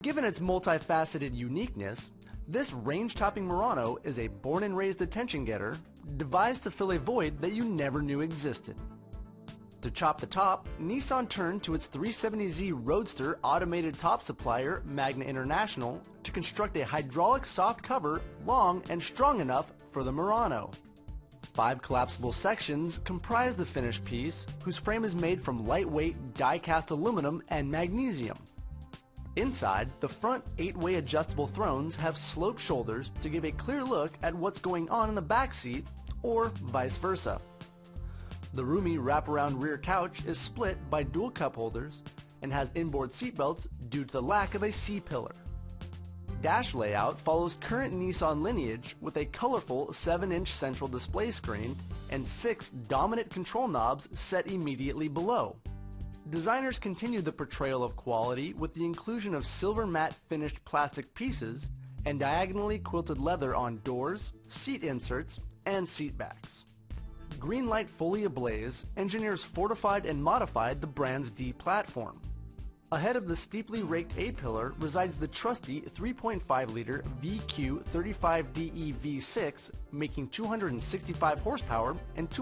Given its multifaceted uniqueness, this range-topping Murano is a born-and-raised attention-getter devised to fill a void that you never knew existed. To chop the top, Nissan turned to its 370Z Roadster automated top supplier, Magna International, to construct a hydraulic soft cover long and strong enough for the Murano. 5 collapsible sections comprise the finished piece, whose frame is made from lightweight die-cast aluminum and magnesium. Inside, the front 8-way adjustable thrones have sloped shoulders to give a clear look at what's going on in the back seat, or vice versa. The roomy wraparound rear couch is split by dual cup holders and has inboard seatbelts due to the lack of a C-pillar. Dash layout follows current Nissan lineage with a colorful 7-inch central display screen and 6 dominant control knobs set immediately below. Designers continued the portrayal of quality with the inclusion of silver matte finished plastic pieces and diagonally quilted leather on doors, seat inserts, and seat backs. Green light fully ablaze, engineers fortified and modified the brand's D platform. Ahead of the steeply raked A-pillar resides the trusty 3.5-liter VQ35DE V6, making 265 horsepower and 2